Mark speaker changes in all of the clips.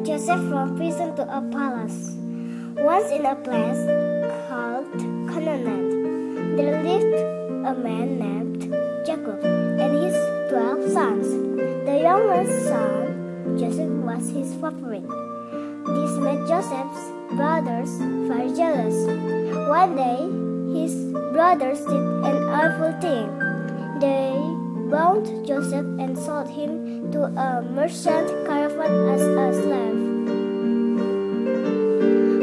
Speaker 1: Joseph from prison to a palace. Once in a place called Canaan, there lived a man named Jacob and his 12 sons. The youngest son, Joseph, was his favorite. This made Joseph's brothers very jealous. One day, his brothers did an awful thing. They bound Joseph and sold him to a merchant caravan as a slave.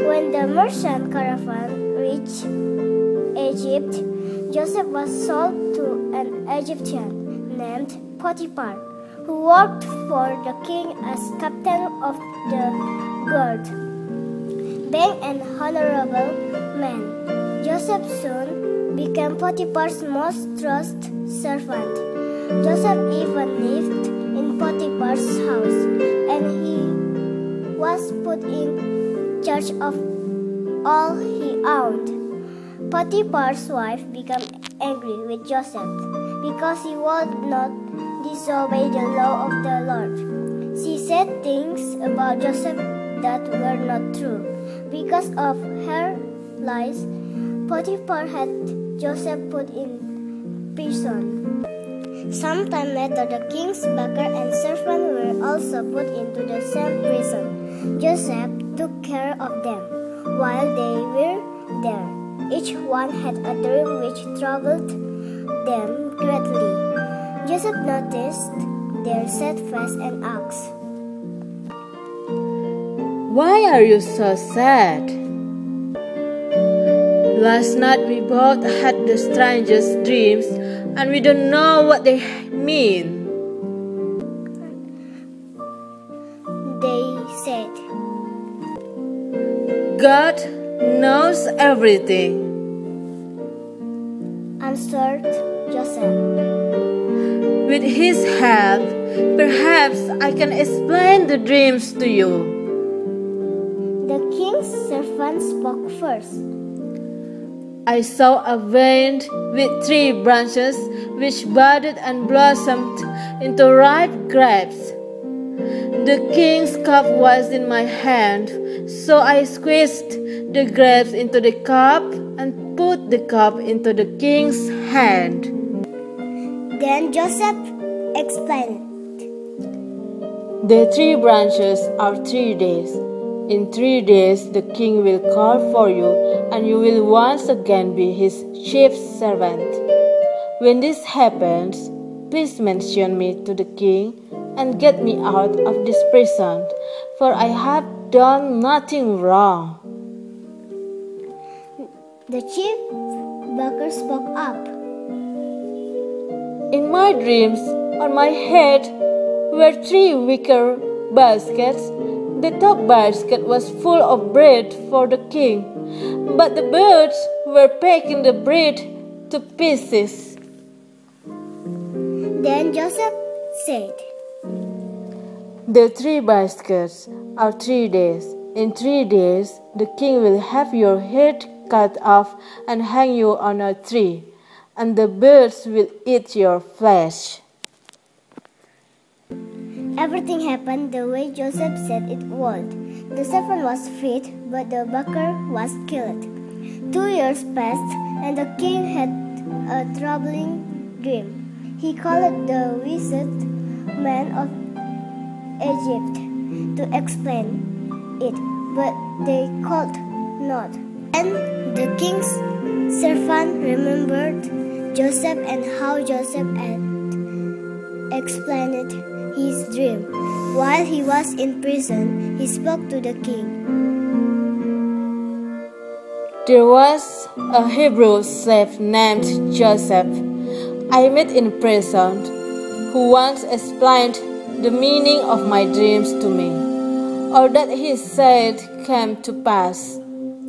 Speaker 1: When the merchant caravan reached Egypt, Joseph was sold to an Egyptian named Potiphar, who worked for the king as captain of the guard. Being an honorable man, Joseph soon became Potiphar's most trusted servant. Joseph even lived in Potiphar's house, and he was put in charge of all he owned. Potiphar's wife became angry with Joseph because he would not disobey the law of the Lord. She said things about Joseph that were not true. Because of her lies, Potiphar had Joseph put in prison. Sometime later, the king's baker and servant were also put into the same prison. Joseph took care of them while they were there. Each one had a dream which troubled them greatly. Joseph noticed their sad face and asked,
Speaker 2: "Why are you so sad? Last night we both had the strangest dreams, and we don't know what they mean."
Speaker 1: They said,
Speaker 2: "God knows everything,"
Speaker 1: answered Joseph.
Speaker 2: "With His help, perhaps I can explain the dreams to you."
Speaker 1: The king's servant spoke first.
Speaker 2: "I saw a vine with 3 branches which budded and blossomed into ripe grapes. The king's cup was in my hand, so I squeezed the grapes into the cup and put the cup into the king's hand."
Speaker 1: Then Joseph explained,
Speaker 2: "The 3 branches are 3 days. In 3 days the king will call for you, and you will once again be his chief servant. When this happens, please mention me to the king and get me out of this prison, for I have done nothing wrong."
Speaker 1: The chief baker spoke up.
Speaker 2: "In my dreams, on my head were 3 wicker baskets. The top basket was full of bread for the king, but the birds were pecking the bread to pieces."
Speaker 1: Then Joseph said,
Speaker 2: "The 3 baskets are 3 days. In 3 days, the king will have your head cut off and hang you on a tree, and the birds will eat your flesh."
Speaker 1: Everything happened the way Joseph said it would. The servant was freed, but the baker was killed. 2 years passed, and the king had a troubling dream. He called the wizard men of Egypt to explain it, but they could not. And the king's servant remembered Joseph and how Joseph had explained his dream. While he was in prison, he spoke to the king.
Speaker 2: "There was a Hebrew slave named Joseph I met in prison, who once explained the meaning of my dreams to me. All that he said came to pass.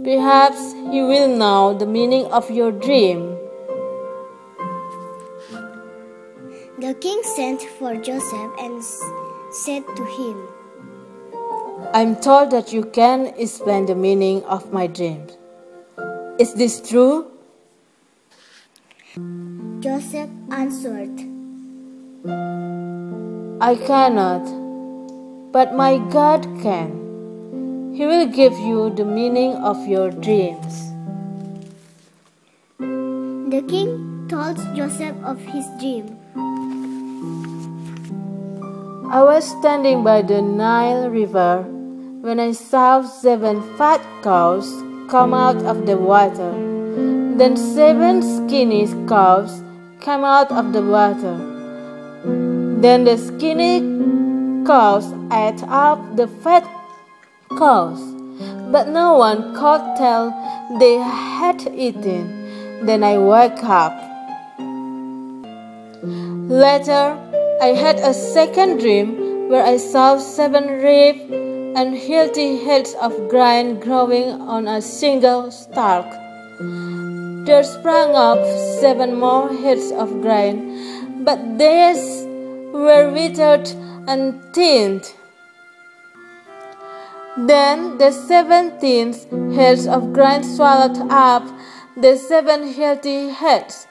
Speaker 2: Perhaps you will know the meaning of your dream."
Speaker 1: The king sent for Joseph and said to him,
Speaker 2: "I'm told that you can explain the meaning of my dreams. Is this true?"
Speaker 1: Joseph answered,
Speaker 2: "I cannot, but my God can." He will give you the meaning of your dreams.
Speaker 1: The king told Joseph of his dream.
Speaker 2: I was standing by the Nile River when I saw 7 fat cows come out of the water. Then 7 skinny cows came out of the water. Then the skinny cows ate up the fat cows, but no one could tell they had eaten. Then I woke up. Later, I had a second dream where I saw 7 ripe and healthy heads of grain growing on a single stalk. There sprang up 7 more heads of grain, but these were withered and thinned. Then the 17 heads of grain swallowed up the 7 healthy heads.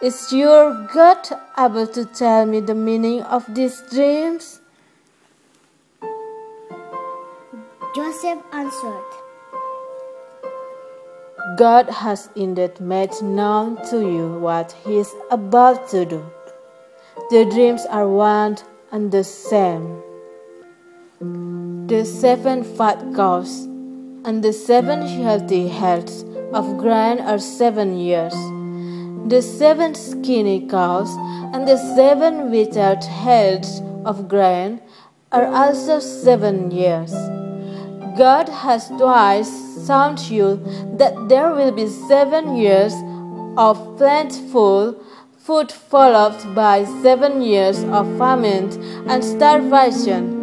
Speaker 2: Is your God able to tell me the meaning of these dreams?
Speaker 1: Joseph answered,
Speaker 2: God has indeed made known to you what he is about to do. The dreams are one and the same. The 7 fat cows and the 7 healthy heads of grain are 7 years. The 7 skinny cows and the 7 withered heads of grain are also 7 years. God has twice shown you that there will be 7 years of plentiful food followed by 7 years of famine and starvation.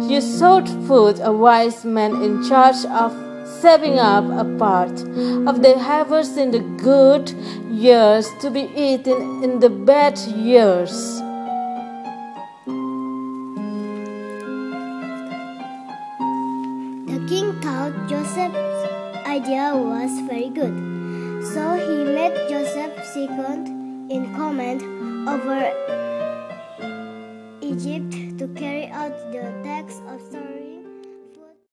Speaker 2: You should put a wise man in charge of saving up a part of the harvest in the good years to be eaten in the bad years.
Speaker 1: The king thought Joseph's idea was very good, so he made Joseph second in command over Egypt to carry out the task of story.